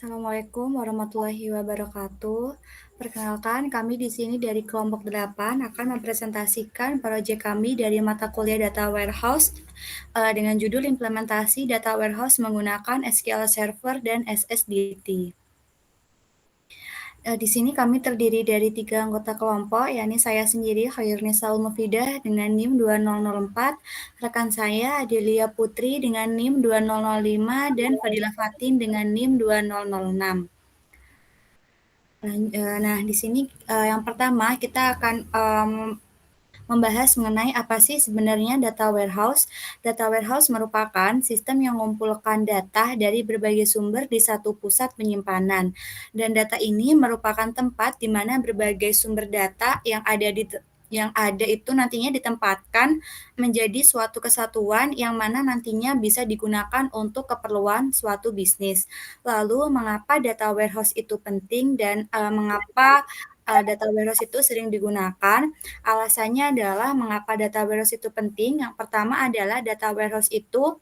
Assalamualaikum warahmatullahi wabarakatuh. Perkenalkan, kami di sini dari kelompok 8 akan mempresentasikan proyek kami dari mata kuliah Data Warehouse dengan judul implementasi Data Warehouse menggunakan SQL Server dan SSDT. Di sini kami terdiri dari 3 anggota kelompok, yakni saya sendiri, Khairunisa Mufidah dengan NIM 2004, rekan saya Adelia Putri dengan NIM 2005, dan Fadilah Fatin dengan NIM 2006. Nah, di sini yang pertama kita akan membahas mengenai apa sih sebenarnya data warehouse. Data warehouse merupakan sistem yang mengumpulkan data dari berbagai sumber di satu pusat penyimpanan. Dan data ini merupakan tempat di mana berbagai sumber data yang ada itu nantinya ditempatkan menjadi suatu kesatuan yang mana nantinya bisa digunakan untuk keperluan suatu bisnis. Lalu, mengapa data warehouse itu penting dan mengapa data warehouse itu sering digunakan? Alasannya adalah mengapa data warehouse itu penting. Yang pertama adalah data warehouse itu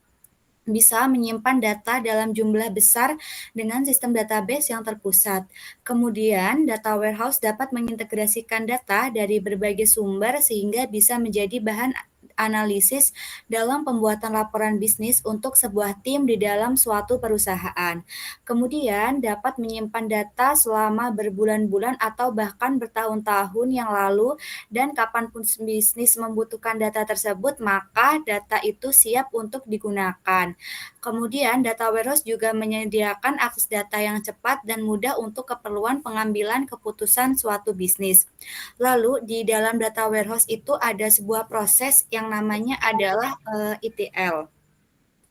bisa menyimpan data dalam jumlah besar dengan sistem database yang terpusat. Kemudian, data warehouse dapat mengintegrasikan data dari berbagai sumber sehingga bisa menjadi bahan analisis dalam pembuatan laporan bisnis untuk sebuah tim di dalam suatu perusahaan. Kemudian, dapat menyimpan data selama berbulan-bulan atau bahkan bertahun-tahun yang lalu, dan kapanpun bisnis membutuhkan data tersebut, maka data itu siap untuk digunakan. Kemudian, data warehouse juga menyediakan akses data yang cepat dan mudah untuk keperluan pengambilan keputusan suatu bisnis. Lalu, di dalam data warehouse itu ada sebuah proses yang namanya adalah ETL.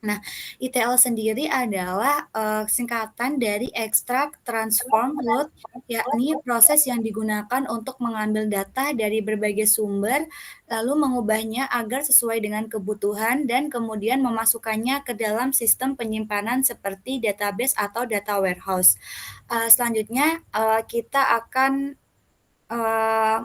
Nah, ETL sendiri adalah singkatan dari Extract, Transform, Load, yakni proses yang digunakan untuk mengambil data dari berbagai sumber, lalu mengubahnya agar sesuai dengan kebutuhan, dan kemudian memasukkannya ke dalam sistem penyimpanan seperti database atau data warehouse. Selanjutnya, kita akan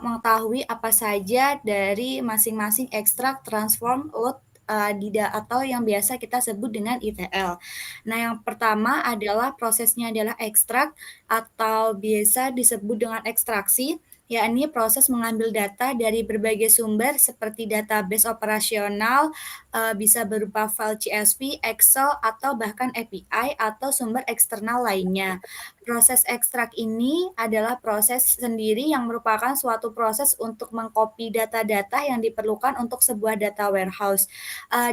mengetahui apa saja dari masing-masing ekstrak, transform, load, atau yang biasa kita sebut dengan ETL. Nah, yang pertama adalah prosesnya adalah ekstrak atau biasa disebut dengan ekstraksi, yakni proses mengambil data dari berbagai sumber seperti database operasional, bisa berupa file CSV, Excel, atau bahkan API atau sumber eksternal lainnya. Proses ekstrak ini adalah proses sendiri yang merupakan suatu proses untuk mengcopy data-data yang diperlukan untuk sebuah data warehouse,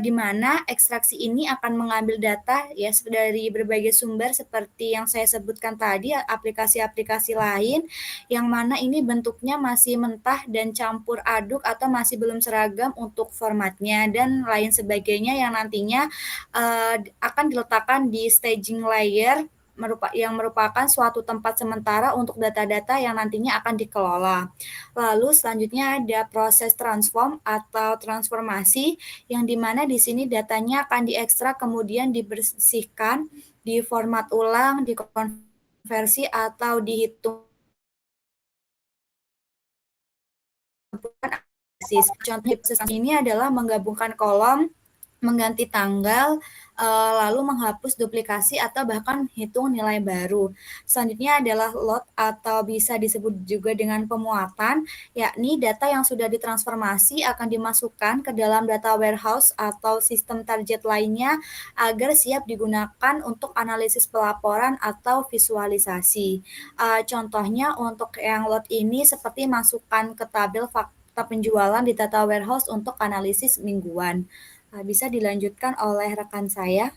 di mana ekstraksi ini akan mengambil data ya dari berbagai sumber seperti yang saya sebutkan tadi, aplikasi-aplikasi lain yang mana ini bentuknya masih mentah dan campur aduk atau masih belum seragam untuk formatnya dan lain sebagainya yang nantinya akan diletakkan di staging layer yang merupakan suatu tempat sementara untuk data-data yang nantinya akan dikelola. Lalu selanjutnya ada proses transform atau transformasi yang dimana di sini datanya akan diekstrak kemudian dibersihkan, diformat ulang, dikonversi atau dihitung. Contoh proses ini adalah menggabungkan kolom, mengganti tanggal, lalu menghapus duplikasi atau bahkan hitung nilai baru. Selanjutnya adalah load atau bisa disebut juga dengan pemuatan, yakni data yang sudah ditransformasi akan dimasukkan ke dalam data warehouse atau sistem target lainnya agar siap digunakan untuk analisis pelaporan atau visualisasi. Contohnya untuk yang load ini seperti masukkan ke tabel fakta penjualan di data warehouse untuk analisis mingguan. Bisa dilanjutkan oleh rekan saya.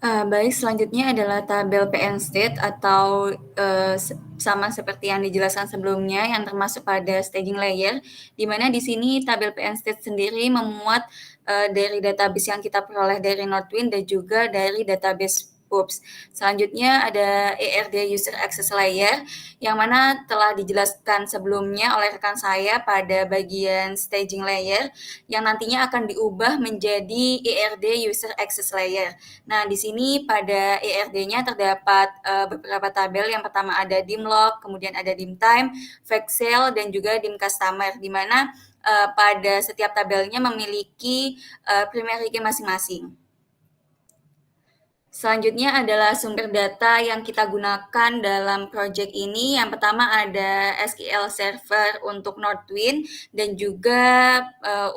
Baik, selanjutnya adalah tabel PN State atau, sama seperti yang dijelaskan sebelumnya yang termasuk pada staging layer, di mana di sini tabel PN State sendiri memuat, dari database yang kita peroleh dari Nordwind dan juga dari database PUBS. Selanjutnya ada ERD User Access Layer, yang mana telah dijelaskan sebelumnya oleh rekan saya pada bagian staging layer, yang nantinya akan diubah menjadi ERD User Access Layer. Nah, di sini pada ERD-nya terdapat beberapa tabel. Yang pertama ada dim log, kemudian ada dim time, fact sale, dan juga dim customer, di mana pada setiap tabelnya memiliki primary key masing-masing. Selanjutnya adalah sumber data yang kita gunakan dalam project ini. Yang pertama ada SQL Server untuk Nordwind dan juga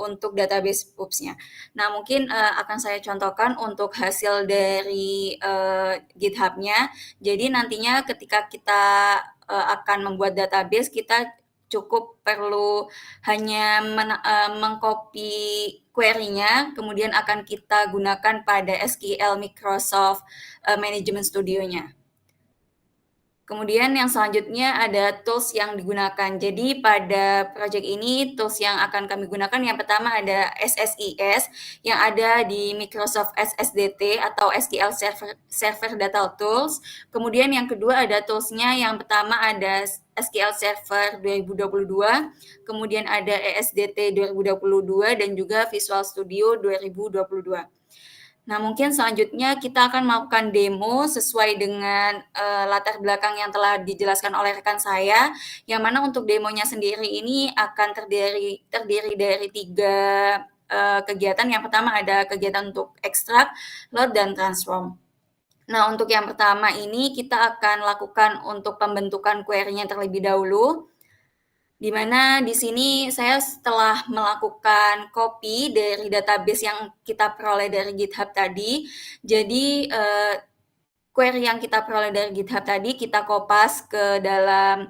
untuk database PUBS-nya. Nah, mungkin akan saya contohkan untuk hasil dari GitHub-nya. Jadi nantinya ketika kita akan membuat database, kita cukup perlu hanya mengcopy query-nya, kemudian akan kita gunakan pada SQL Microsoft Management Studio-nya. Kemudian yang selanjutnya ada tools yang digunakan. Jadi pada project ini tools yang akan kami gunakan yang pertama ada SSIS yang ada di Microsoft SSDT atau SQL Server Data Tools. Kemudian yang kedua ada toolsnya, yang pertama ada SQL Server 2022, kemudian ada ESDT 2022 dan juga Visual Studio 2022. Nah, mungkin selanjutnya kita akan melakukan demo sesuai dengan latar belakang yang telah dijelaskan oleh rekan saya, yang mana untuk demonya sendiri ini akan terdiri dari 3 kegiatan. Yang pertama ada kegiatan untuk extract, load, dan transform. Nah, untuk yang pertama ini kita akan lakukan untuk pembentukan query-nya terlebih dahulu. Di mana di sini saya setelah melakukan copy dari database yang kita peroleh dari GitHub tadi, jadi query yang kita peroleh dari GitHub tadi kita kopas ke dalam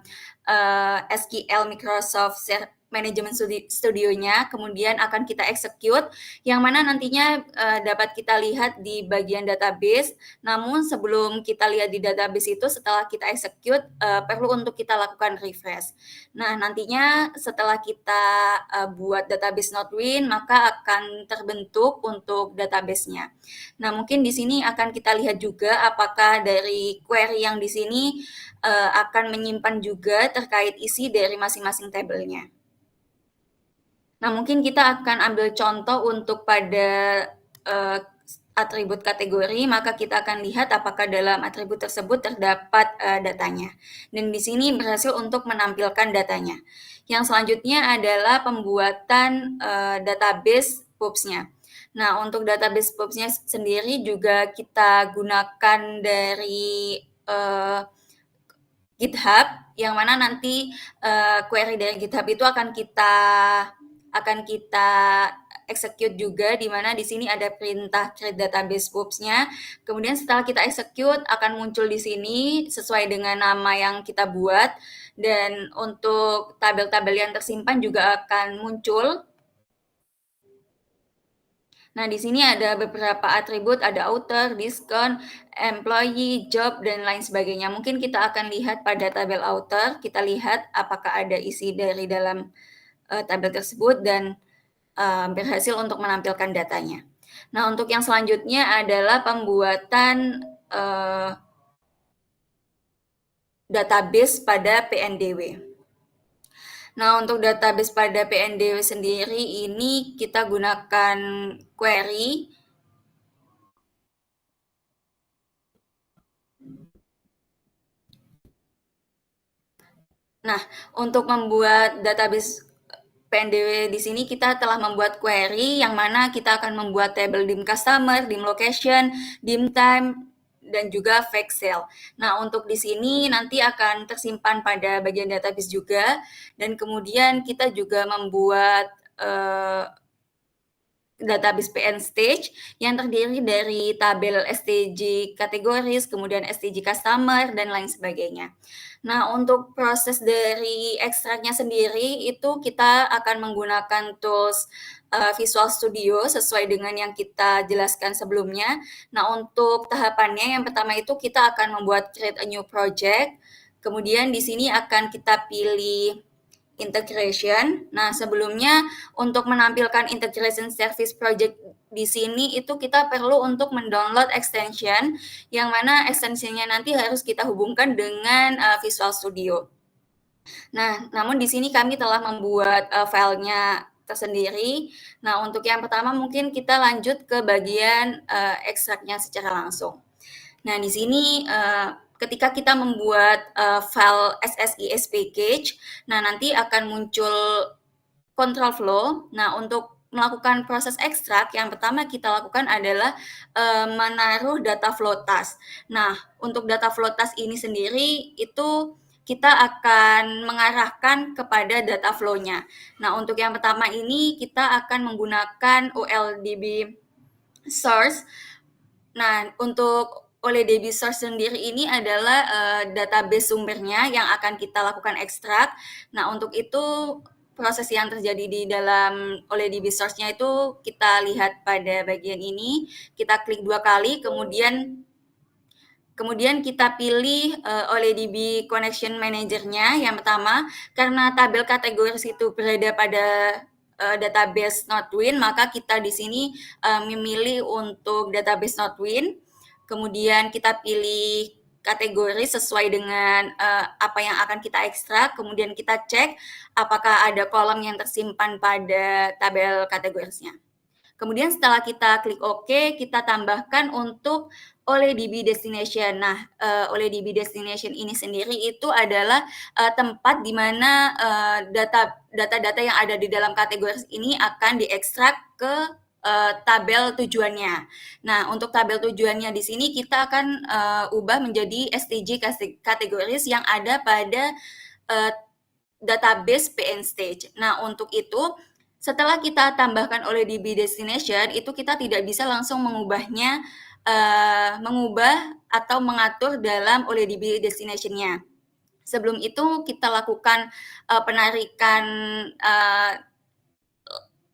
SQL Microsoft Management Studio-nya, kemudian akan kita execute, yang mana nantinya dapat kita lihat di bagian database. Namun sebelum kita lihat di database itu, setelah kita execute, perlu untuk kita lakukan refresh. Nah, nantinya setelah kita buat database Nordwind, maka akan terbentuk untuk database-nya. Nah, mungkin di sini akan kita lihat juga apakah dari query yang di sini akan menyimpan juga terkait isi dari masing-masing tabelnya. Nah, mungkin kita akan ambil contoh untuk pada atribut kategori, maka kita akan lihat apakah dalam atribut tersebut terdapat datanya. Dan di sini berhasil untuk menampilkan datanya. Yang selanjutnya adalah pembuatan database PUBS-nya. Nah, untuk database PUBS-nya sendiri juga kita gunakan dari GitHub, yang mana nanti query dari GitHub itu akan kita execute juga, di mana di sini ada perintah create database PUBS-nya. Kemudian setelah kita execute akan muncul di sini sesuai dengan nama yang kita buat, dan untuk tabel-tabel yang tersimpan juga akan muncul. Nah, di sini ada beberapa atribut, ada author, discount, employee, job, dan lain sebagainya. Mungkin kita akan lihat pada tabel author, kita lihat apakah ada isi dari dalam tabel tersebut dan berhasil untuk menampilkan datanya. Nah, untuk yang selanjutnya adalah pembuatan database pada PNDW. Nah, untuk database pada PNDW sendiri ini kita gunakan query. Nah, untuk membuat database PNDW di sini kita telah membuat query yang mana kita akan membuat table dim customer, dim location, dim time, dan juga fact sale. Nah, untuk di sini nanti akan tersimpan pada bagian database juga, dan kemudian kita juga membuat database PN Stage yang terdiri dari tabel STG kategoris, kemudian STG customer, dan lain sebagainya. Nah, untuk proses dari ekstraknya sendiri itu kita akan menggunakan tools Visual Studio sesuai dengan yang kita jelaskan sebelumnya. Nah, untuk tahapannya yang pertama itu kita akan membuat create a new project. Kemudian di sini akan kita pilih integration. Nah, sebelumnya untuk menampilkan integration service project di sini itu kita perlu untuk mendownload extension yang mana extensionnya nanti harus kita hubungkan dengan Visual Studio. Nah, namun di sini kami telah membuat filenya tersendiri. Nah, untuk yang pertama mungkin kita lanjut ke bagian ekstraknya secara langsung. Nah, di sini ketika kita membuat file SSIS package, nah nanti akan muncul control flow. Nah, untuk melakukan proses ekstrak, yang pertama kita lakukan adalah menaruh data flow task. Nah, untuk data flow task ini sendiri itu kita akan mengarahkan kepada data flow-nya. Nah, untuk yang pertama ini kita akan menggunakan OLDB source. Nah, untuk OLDB source sendiri ini adalah database sumbernya yang akan kita lakukan ekstrak. Nah, untuk itu proses yang terjadi di dalam OLDB source-nya itu kita lihat pada bagian ini. Kita klik 2 kali, kemudian kita pilih OLDB Connection Manager-nya yang pertama, karena tabel kategori itu berada pada database NodeWin, maka kita di sini memilih untuk database NodeWin. Kemudian kita pilih kategori sesuai dengan apa yang akan kita ekstrak. Kemudian kita cek apakah ada kolom yang tersimpan pada tabel kategorisnya. Kemudian setelah kita klik OK, kita tambahkan untuk OLEDB Destination. Nah, OLEDB Destination ini sendiri itu adalah tempat di mana data-data yang ada di dalam kategori ini akan diekstrak ke tabel tujuannya. Nah, untuk tabel tujuannya di sini kita akan ubah menjadi STG kategoris yang ada pada database PN Stage. Nah, untuk itu setelah kita tambahkan oleh DB Destination, itu kita tidak bisa langsung mengubahnya, mengubah atau mengatur dalam oleh DB Destination-nya. Sebelum itu kita lakukan penarikan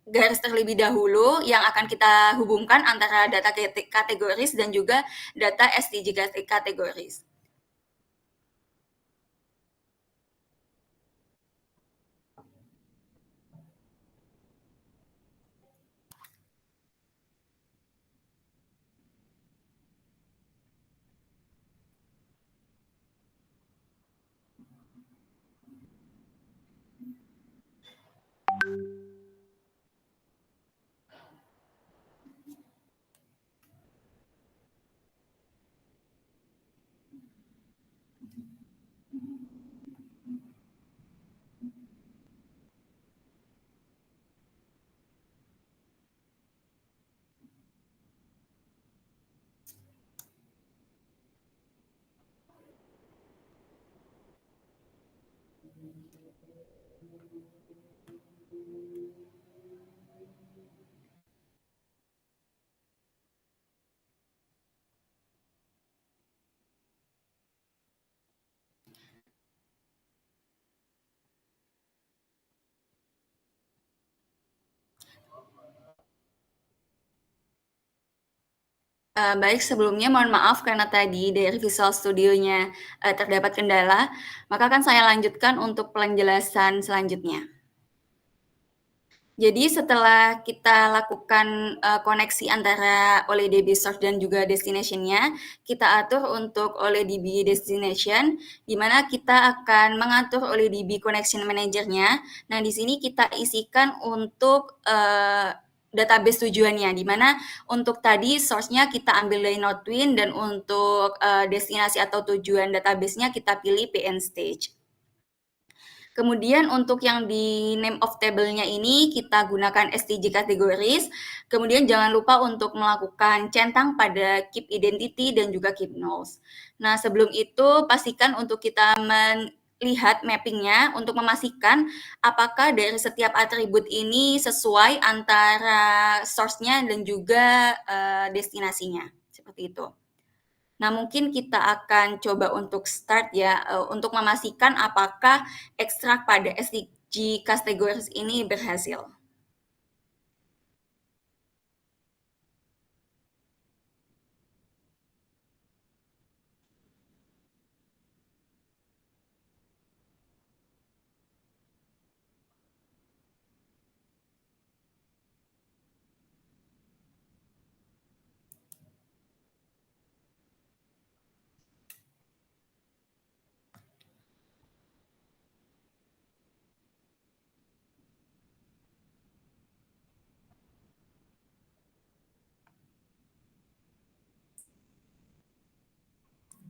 garis terlebih dahulu yang akan kita hubungkan antara data kategoris dan juga data STG kategoris. Baik, sebelumnya mohon maaf karena tadi dari Visual Studio-nya terdapat kendala, maka akan saya lanjutkan untuk penjelasan selanjutnya. Jadi setelah kita lakukan koneksi antara OLEDB source dan juga destination-nya, kita atur untuk OLEDB destination, di mana kita akan mengatur OLEDB connection manager-nya. Nah, di sini kita isikan untuk database tujuannya, di mana untuk tadi source-nya kita ambil dari NodeWin dan untuk destinasi atau tujuan database-nya kita pilih PN Stage. Kemudian untuk yang di name of table-nya ini kita gunakan STG kategoris. Kemudian jangan lupa untuk melakukan centang pada keep identity dan juga keep nulls. Nah, sebelum itu pastikan untuk kita lihat mapping-nya untuk memastikan apakah dari setiap atribut ini sesuai antara source-nya dan juga destinasinya, seperti itu. Nah, mungkin kita akan coba untuk start ya, untuk memastikan apakah ekstrak pada SDG categories ini berhasil.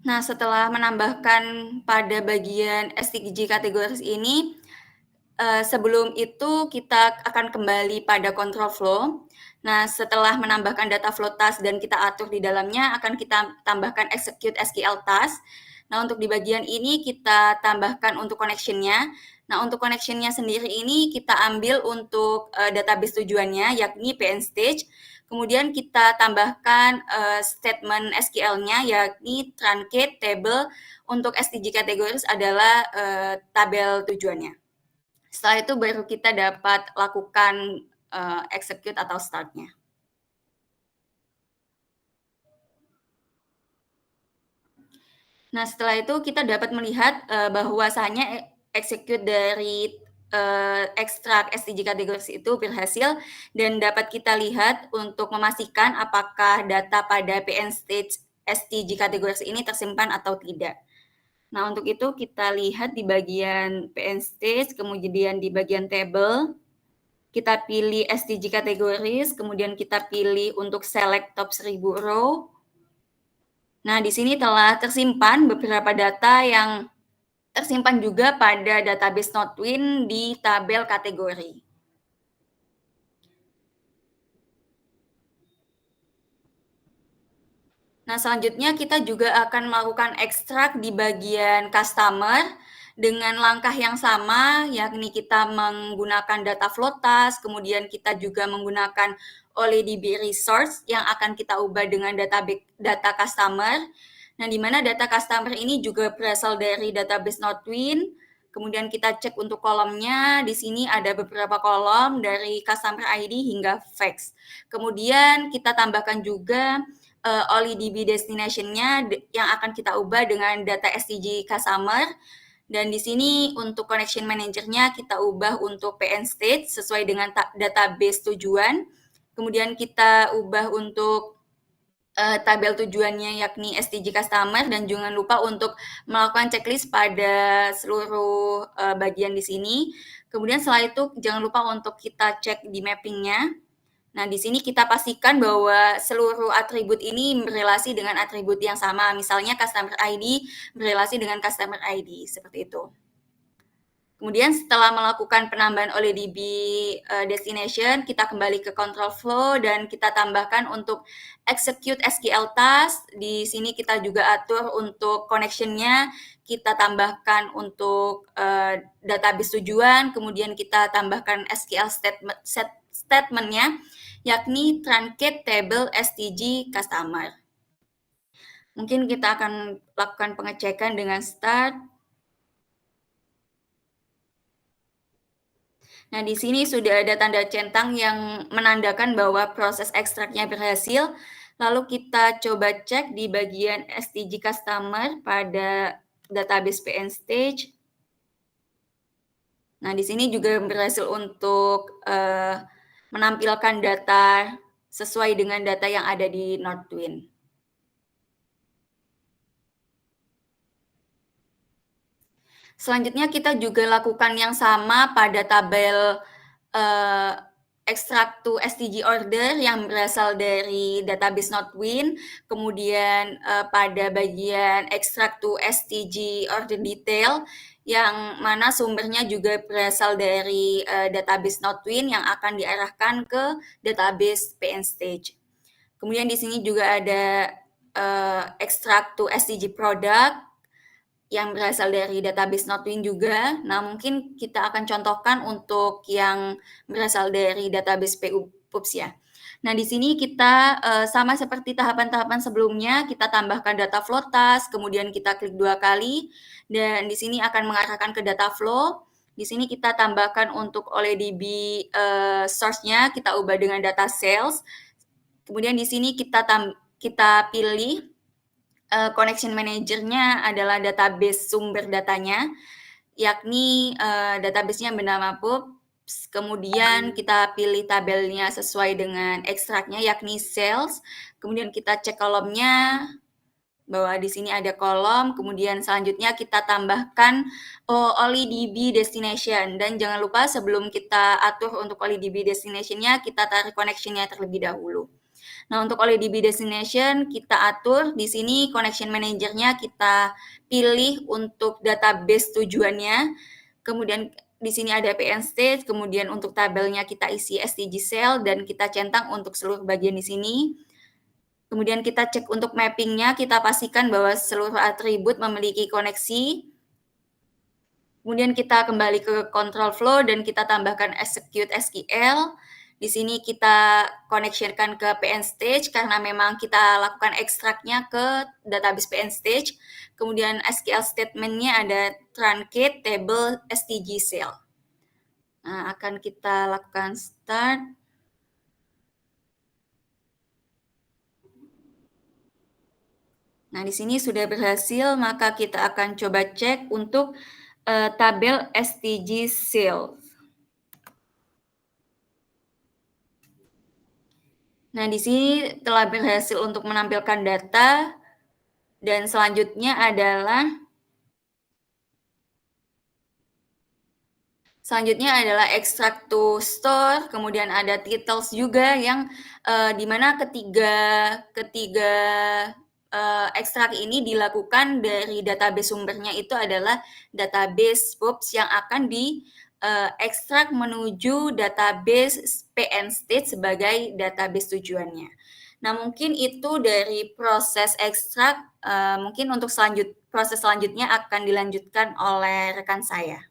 Nah, setelah menambahkan pada bagian SDG categories ini, sebelum itu kita akan kembali pada control flow. Nah, setelah menambahkan data flow task dan kita atur di dalamnya, akan kita tambahkan execute SQL task. Nah, untuk di bagian ini kita tambahkan untuk connection-nya. Nah, untuk connection-nya sendiri ini kita ambil untuk database tujuannya, yakni PN Stage. Kemudian kita tambahkan statement SQL-nya, yakni truncate table. Untuk SDG categories adalah tabel tujuannya. Setelah itu baru kita dapat lakukan execute atau start-nya. Nah, setelah itu kita dapat melihat bahwasanya execute dari ekstrak SDG categories itu berhasil dan dapat kita lihat untuk memastikan apakah data pada PN stage SDG categories ini tersimpan atau tidak. Nah, untuk itu kita lihat di bagian PN stage, kemudian di bagian table, kita pilih SDG categories, kemudian kita pilih untuk select top 1000 row. Nah, di sini telah tersimpan beberapa data yang tersimpan juga pada database Nodewin di tabel kategori. Nah, selanjutnya kita juga akan melakukan ekstrak di bagian customer dengan langkah yang sama, yakni kita menggunakan data flow task, kemudian kita juga menggunakan OLEDB resource yang akan kita ubah dengan data customer. Nah, di mana data customer ini juga berasal dari database Nodewin. Kemudian kita cek untuk kolomnya, di sini ada beberapa kolom dari customer ID hingga fax. Kemudian kita tambahkan juga OLEDB destination-nya yang akan kita ubah dengan data SDG customer. Dan di sini untuk connection manager-nya kita ubah untuk PN state sesuai dengan database tujuan. Kemudian kita ubah untuk tabel tujuannya yakni SDG customer dan jangan lupa untuk melakukan checklist pada seluruh bagian di sini. Kemudian setelah itu jangan lupa untuk kita cek di mapping-nya. Nah, di sini kita pastikan bahwa seluruh atribut ini berelasi dengan atribut yang sama. Misalnya customer ID berelasi dengan customer ID, seperti itu. Kemudian setelah melakukan penambahan OLEDB destination, kita kembali ke control flow dan kita tambahkan untuk execute SQL task. Di sini kita juga atur untuk connection-nya, kita tambahkan untuk database tujuan, kemudian kita tambahkan SQL statement-nya, yakni truncate table STG customer. Mungkin kita akan lakukan pengecekan dengan start. Nah, di sini sudah ada tanda centang yang menandakan bahwa proses ekstraknya berhasil. Lalu kita coba cek di bagian SDG Customer pada database PN Stage. Nah, di sini juga berhasil untuk menampilkan data sesuai dengan data yang ada di Nodewin. Selanjutnya kita juga lakukan yang sama pada tabel extract to STG order yang berasal dari database Nodewin, kemudian pada bagian extract to STG order detail yang mana sumbernya juga berasal dari database Nodewin yang akan diarahkan ke database PN Stage. Kemudian di sini juga ada extract to STG product yang berasal dari database Notwing juga. Nah, mungkin kita akan contohkan untuk yang berasal dari database PUPS ya. Nah, di sini kita sama seperti tahapan-tahapan sebelumnya, kita tambahkan data flow task, kemudian kita klik 2 kali, dan di sini akan mengarahkan ke data flow. Di sini kita tambahkan untuk OLEDB source-nya, kita ubah dengan data sales. Kemudian di sini kita pilih connection manager-nya adalah database sumber datanya, yakni database-nya bernama PUPS. Kemudian kita pilih tabelnya sesuai dengan ekstraknya, yakni sales. Kemudian kita cek kolomnya, bahwa di sini ada kolom. Kemudian selanjutnya kita tambahkan OLEDB destination. Dan jangan lupa sebelum kita atur untuk OLEDB destination-nya, kita tarik connection-nya terlebih dahulu. Nah, untuk OLEDB destination kita atur di sini connection manager-nya kita pilih untuk database tujuannya. Kemudian di sini ada PN state, kemudian untuk tabelnya kita isi STG cell dan kita centang untuk seluruh bagian di sini. Kemudian kita cek untuk mapping-nya, kita pastikan bahwa seluruh atribut memiliki koneksi. Kemudian kita kembali ke control flow dan kita tambahkan execute SQL. Di sini kita connectionkan ke PN stage karena memang kita lakukan ekstraknya ke database PN stage. Kemudian SQL statement-nya ada truncate table STG cell. Nah, akan kita lakukan start. Nah, di sini sudah berhasil, maka kita akan coba cek untuk tabel STG cell. Nah, di sini telah berhasil untuk menampilkan data dan selanjutnya adalah extract to store, kemudian ada titles juga yang di mana ketiga ekstrak ini dilakukan dari database sumbernya itu adalah database PUPS yang akan ekstrak menuju database PN state sebagai database tujuannya. Nah, mungkin itu dari proses ekstrak, mungkin untuk proses selanjutnya akan dilanjutkan oleh rekan saya.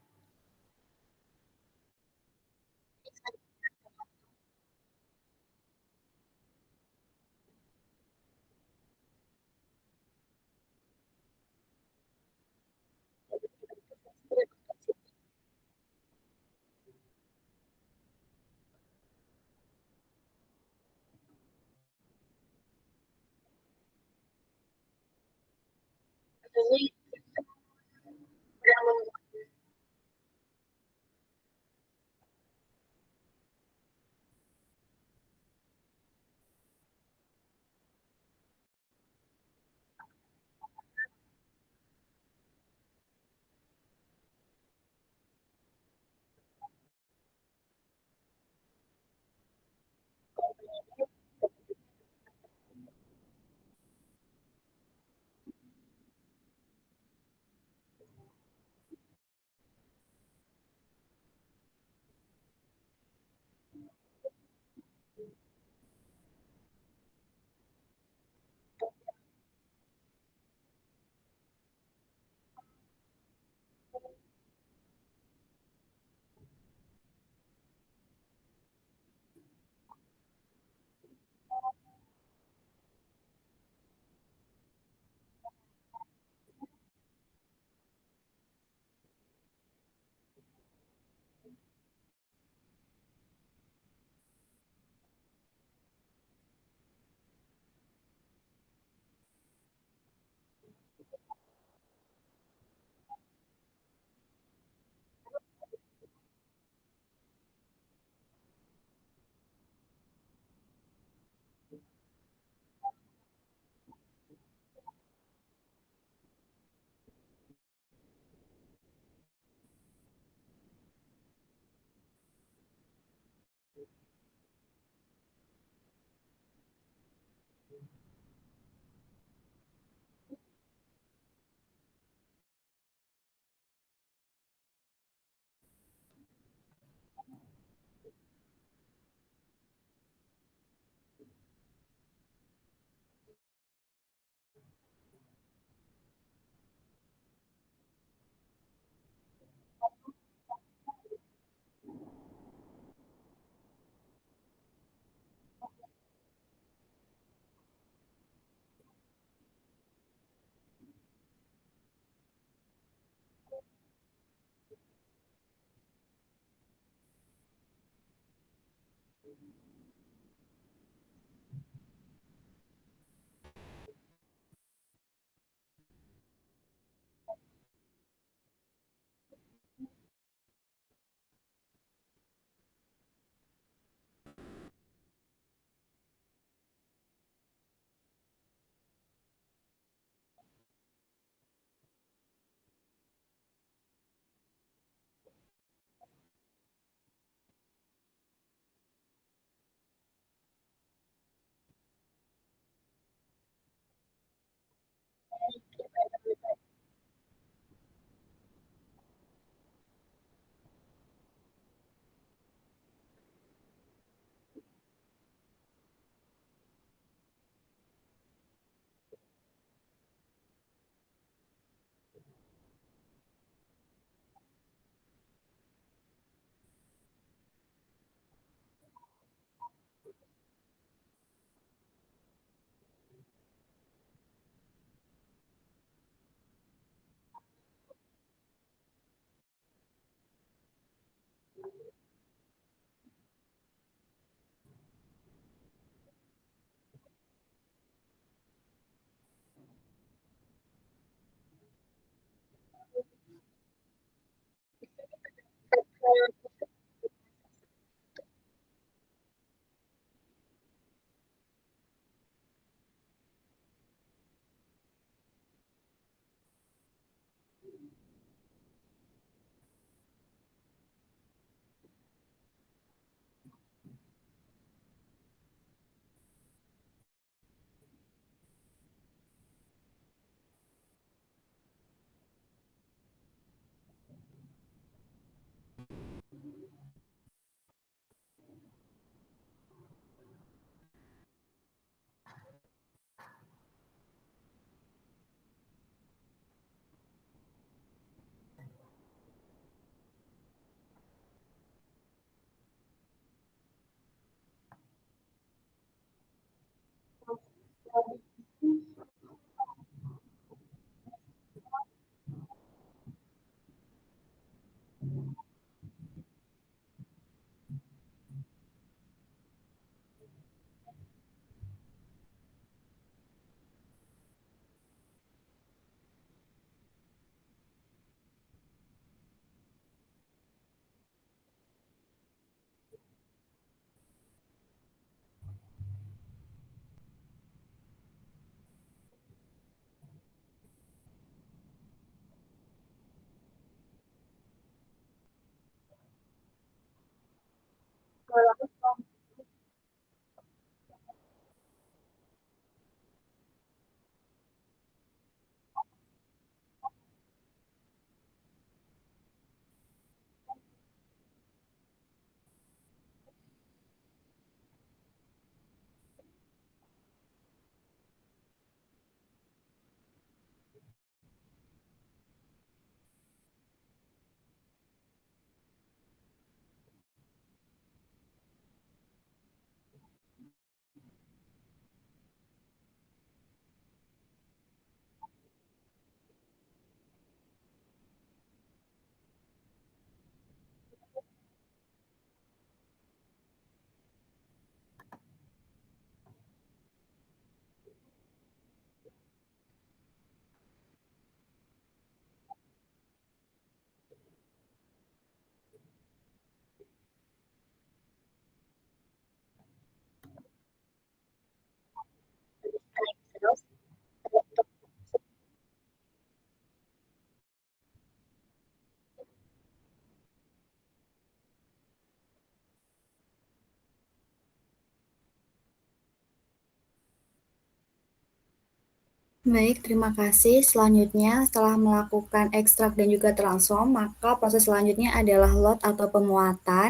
Baik, terima kasih. Selanjutnya, setelah melakukan ekstrak dan juga transform, maka proses selanjutnya adalah load atau penguatan.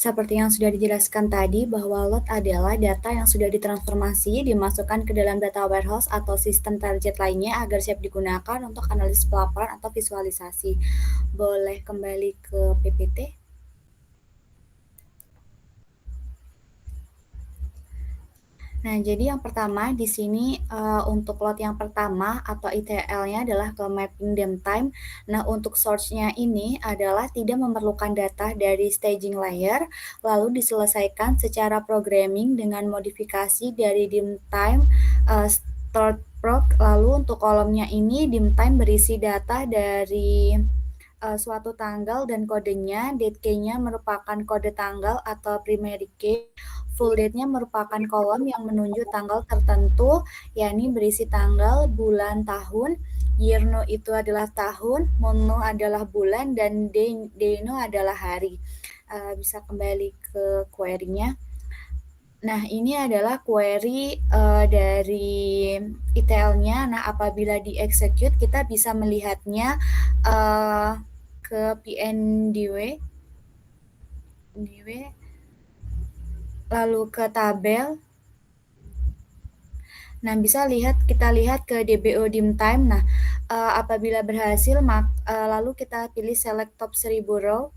Seperti yang sudah dijelaskan tadi, bahwa load adalah data yang sudah ditransformasi, dimasukkan ke dalam data warehouse atau sistem target lainnya agar siap digunakan untuk analisis pelaporan atau visualisasi. Boleh kembali ke PPT? Nah, jadi yang pertama di sini, untuk lot yang pertama atau ETL-nya adalah ke mapping downtime. Nah, untuk source-nya ini adalah tidak memerlukan data dari staging layer, lalu diselesaikan secara programming dengan modifikasi dari downtime, stored proc. Lalu untuk kolomnya ini downtime berisi data dari suatu tanggal dan kodenya. Date key-nya merupakan kode tanggal atau primary key. Full date-nya merupakan kolom yang menunjuk tanggal tertentu, yakni berisi tanggal, bulan, tahun. Year no itu adalah tahun, month no adalah bulan, dan day no adalah hari. Bisa kembali ke query-nya. Nah, ini adalah query dari ETL-nya. Nah, apabila di-execute, kita bisa melihatnya ke PNDW, lalu ke tabel. Nah, kita lihat ke DBO dim time. Nah, apabila berhasil, lalu kita pilih select top 1000 row.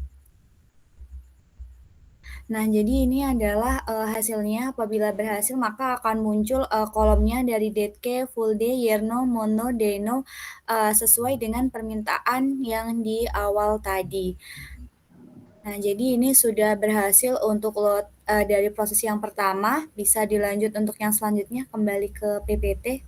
Nah, jadi ini adalah hasilnya. Apabila berhasil, maka akan muncul kolomnya dari date key, full day, year no, month no, day no, sesuai dengan permintaan yang di awal tadi. Nah, jadi ini sudah berhasil untuk load dari proses yang pertama. Bisa dilanjut untuk yang selanjutnya, kembali ke PPT.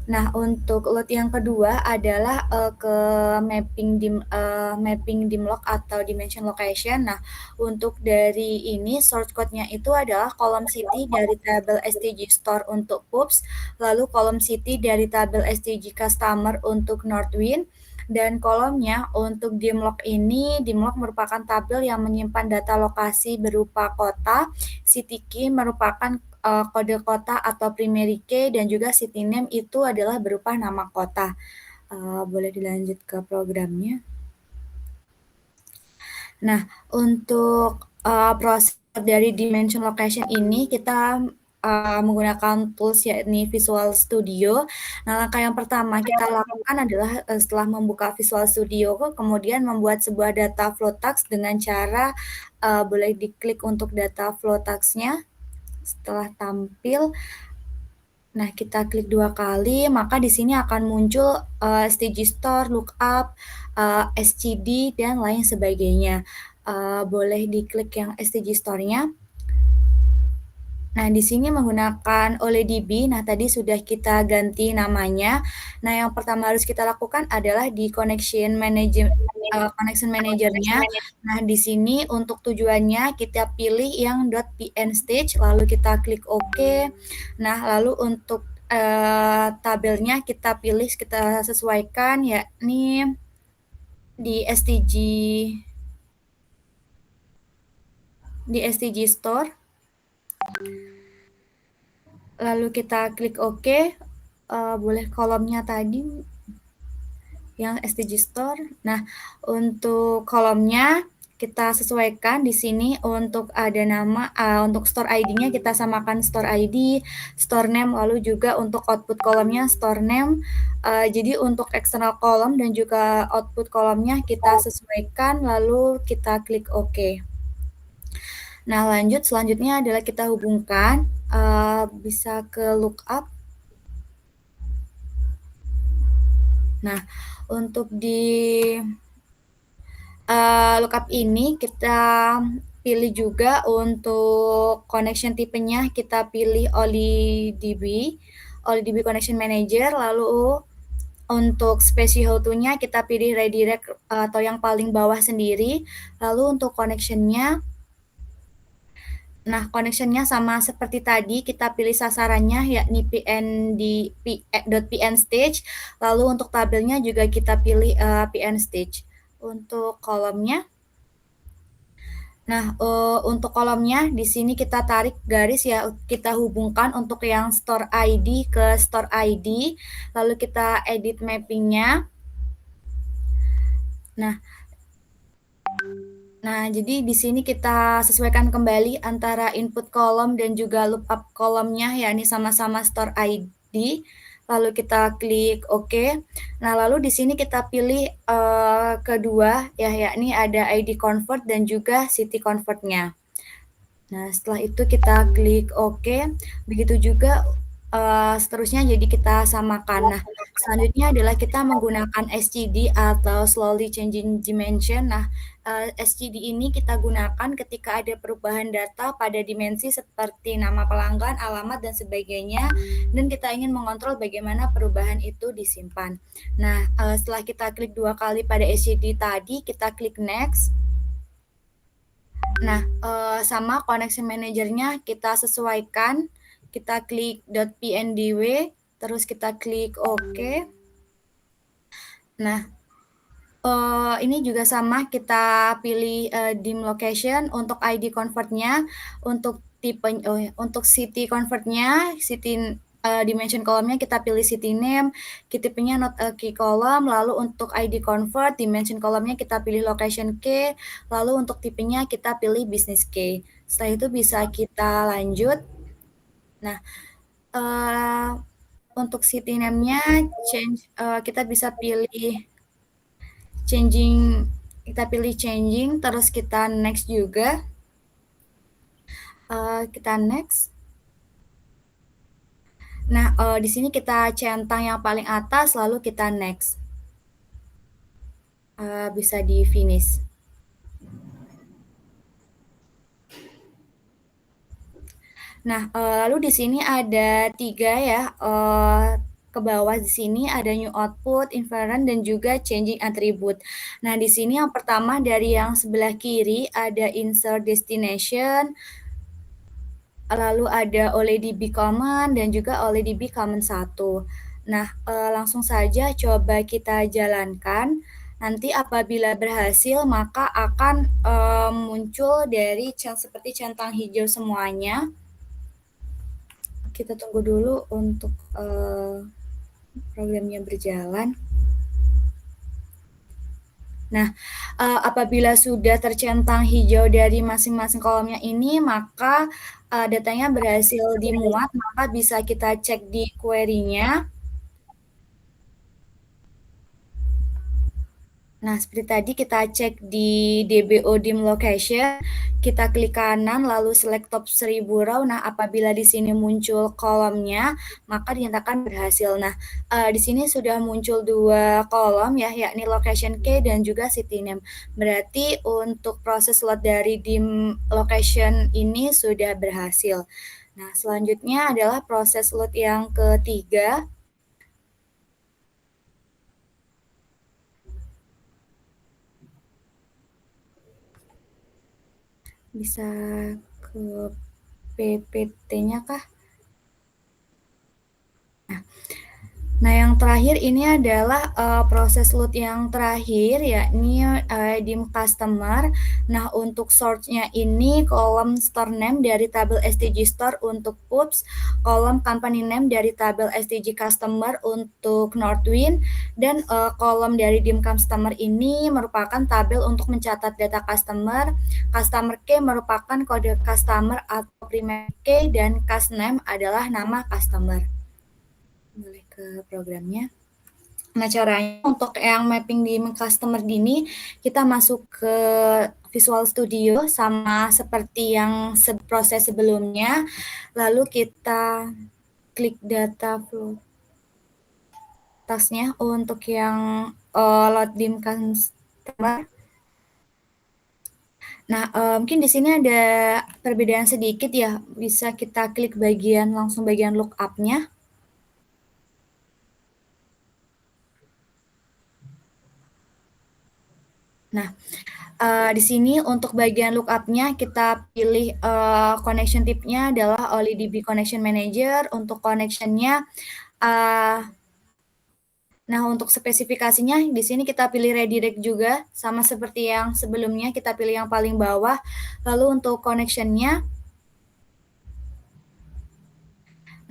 Nah, untuk load yang kedua adalah ke mapping dimlock atau dimension location. Nah, untuk dari ini source code-nya itu adalah kolom city dari tabel STG store untuk pups, lalu kolom city dari tabel STG customer untuk Northwind, dan kolomnya untuk dimlock ini, dimlock merupakan tabel yang menyimpan data lokasi berupa kota, city key merupakan kode kota atau primary key, dan juga city name itu adalah berupa nama kota. Boleh dilanjut ke programnya. Nah, untuk proses dari dimension location ini kita menggunakan tools yakni Visual Studio. Nah, langkah yang pertama kita lakukan adalah setelah membuka Visual Studio, kemudian membuat sebuah data flow text dengan cara boleh diklik untuk data flow text-nya. Setelah tampil, nah kita klik 2 kali, maka di sini akan muncul STG Store, Lookup, SCD, dan lain sebagainya. Boleh diklik yang STG Store-nya. Nah, di sini menggunakan OLEDB. Nah, tadi sudah kita ganti namanya. Nah, yang pertama harus kita lakukan adalah di connection manager-nya. Nah, di sini untuk tujuannya kita pilih yang .pnstage, lalu kita klik OK. Nah, lalu untuk tabelnya kita pilih, kita sesuaikan yakni di STG Store. Lalu kita klik OK. Boleh kolomnya tadi yang STG Store. Nah, untuk kolomnya kita sesuaikan di sini. Untuk ada nama, untuk store ID-nya kita samakan store ID, store name, lalu juga untuk output kolomnya store name. Jadi untuk external kolom dan juga output kolomnya kita sesuaikan, lalu kita klik OK. Nah, selanjutnya adalah kita hubungkan, bisa ke lookup. Nah, untuk di lookup ini kita pilih juga untuk connection tipenya, kita pilih OLEDB Connection Manager, lalu untuk special how-to-nya kita pilih redirect atau yang paling bawah sendiri, lalu untuk connection-nya, nah connection-nya sama seperti tadi, kita pilih sasarannya yakni .pnstage, lalu untuk tabelnya juga kita pilih pnstage. Untuk kolomnya, nah untuk kolomnya di sini kita tarik garis ya, kita hubungkan untuk yang store ID ke store ID, lalu kita edit mappingnya. Nah, jadi di sini kita sesuaikan kembali antara input kolom dan juga lookup kolomnya, yakni sama-sama store ID. Lalu kita klik OK. Nah, lalu di sini kita pilih kedua, ya, yakni ada ID convert dan juga city convert-nya. Nah, setelah itu kita klik OK, begitu juga seterusnya, jadi kita samakan. Nah, selanjutnya adalah kita menggunakan SCD atau Slowly Changing Dimension. Nah, SCD ini kita gunakan ketika ada perubahan data pada dimensi seperti nama pelanggan, alamat, dan sebagainya, dan kita ingin mengontrol bagaimana perubahan itu disimpan. Nah, setelah kita klik 2 kali pada SCD tadi, kita klik Next. Nah, sama connection manajernya kita sesuaikan, kita klik .pndw, terus kita klik OK. Nah, ini juga sama, kita pilih dim location untuk ID convert-nya, untuk tipe untuk city convert-nya, city dimension column-nya kita pilih city name, tipenya not a key column, lalu untuk ID convert, dimension column-nya kita pilih location key, lalu untuk tipenya kita pilih business key. Setelah itu bisa kita lanjut. Nah, untuk city name-nya kita bisa pilih changing, kita pilih changing, terus kita next juga. Kita next. Nah, di sini kita centang yang paling atas, lalu kita next. Bisa di finish. Nah, lalu di sini ada 3 ya, ke bawah di sini ada new output, inference, dan juga changing attribute. Nah, di sini yang pertama dari yang sebelah kiri ada insert destination, lalu ada OLEDB common dan juga OLEDB common 1. Nah, langsung saja coba kita jalankan. Nanti apabila berhasil, maka akan muncul dari seperti centang hijau semuanya. Kita tunggu dulu untuk programnya berjalan. Nah, apabila sudah tercentang hijau dari masing-masing kolomnya ini, maka datanya berhasil dimuat, maka bisa kita cek di query-nya. Nah, seperti tadi kita cek di DBO dim location, kita klik kanan lalu select top 1000 row. Nah, apabila di sini muncul kolomnya, maka dinyatakan berhasil. Nah, di sini sudah muncul 2 kolom ya, yakni location key dan juga city name. Berarti untuk proses load dari dim location ini sudah berhasil. Nah, selanjutnya adalah proses load yang ketiga. Bisa ke PPT-nya kah? Nah, yang terakhir ini adalah proses load yang terakhir, yakni dim customer. Nah, untuk source-nya ini kolom store name dari tabel STG store untuk Pups, kolom company name dari tabel STG customer untuk Northwind, dan kolom dari dim customer ini merupakan tabel untuk mencatat data customer. Customer key merupakan kode customer atau primary key, dan cust name adalah nama customer. Boleh ke programnya. Nah, caranya untuk yang mapping di customer ini, kita masuk ke Visual Studio sama seperti yang proses sebelumnya. Lalu kita klik data flow tasnya untuk yang load dim customer. Nah, mungkin di sini ada perbedaan sedikit ya, bisa kita klik langsung bagian lookup-nya. Nah, di sini untuk bagian lookup-nya kita pilih connection type-nya adalah OLEDB Connection Manager. Untuk connection-nya, nah untuk spesifikasinya di sini kita pilih redirect juga, sama seperti yang sebelumnya kita pilih yang paling bawah. Lalu untuk connection-nya,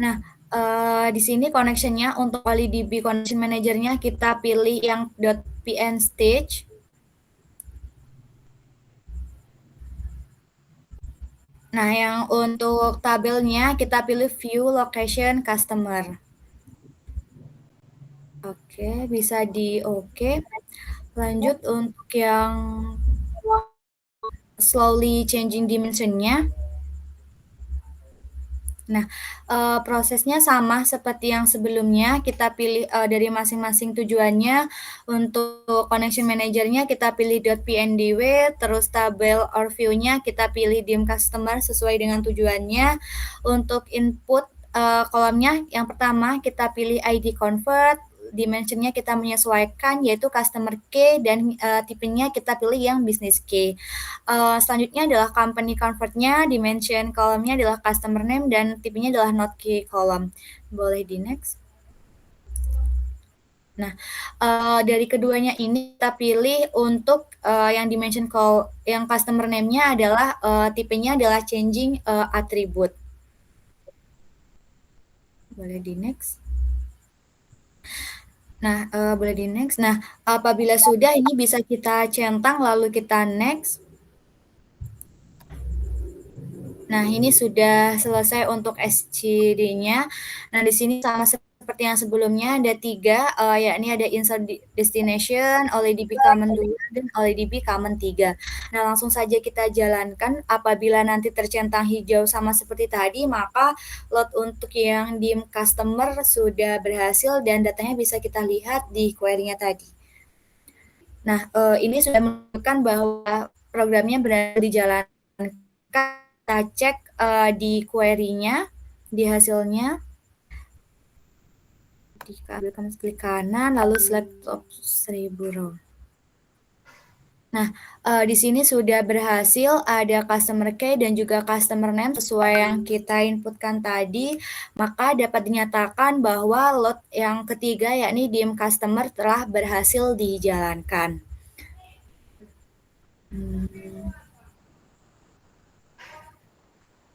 nah di sini connection-nya untuk OLEDB Connection Manager-nya kita pilih yang .pn stage. Nah, yang untuk tabelnya kita pilih view location customer. Oke, bisa di oke. Lanjut untuk yang slowly changing dimension-nya. Nah, prosesnya sama seperti yang sebelumnya, kita pilih, dari masing-masing tujuannya. Untuk connection manager-nya kita pilih .pndw, terus tabel or view-nya kita pilih dim customer sesuai dengan tujuannya. Untuk input, kolomnya yang pertama kita pilih ID convert, dimension-nya kita menyesuaikan yaitu customer key dan, tipenya kita pilih yang business key. Selanjutnya adalah company convert-nya, dimension kolomnya adalah customer name dan tipenya adalah not key column. Boleh di next. Nah, dari keduanya ini kita pilih untuk, yang dimension yang customer name-nya adalah, tipenya adalah changing, attribute. Boleh di next. Nah, boleh di next. Nah, apabila sudah ini bisa kita centang lalu kita next. Nah, ini sudah selesai untuk SCD-nya. Nah, di sini sama seperti yang sebelumnya ada 3, yakni ada insert destination, OLEDP common 2, dan OLEDP common 3. Nah, langsung saja kita jalankan. Apabila nanti tercentang hijau sama seperti tadi, maka load untuk yang dim customer sudah berhasil dan datanya bisa kita lihat di query-nya tadi. Nah, ini sudah menunjukkan bahwa programnya berhasil dijalankan. Kita cek di query-nya, di hasilnya. Ambilkan klik kanan, lalu select top 1000 row. Nah, di sini sudah berhasil ada customer key dan juga customer name sesuai yang kita inputkan tadi, maka dapat dinyatakan bahwa load yang ketiga yakni dim customer telah berhasil dijalankan.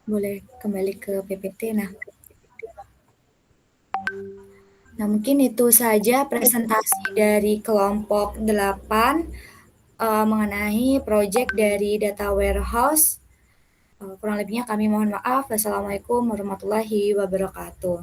Boleh kembali ke PPT. Nah, mungkin itu saja presentasi dari kelompok 8 mengenai proyek dari data warehouse. Kurang lebihnya kami mohon maaf. Wassalamualaikum warahmatullahi wabarakatuh.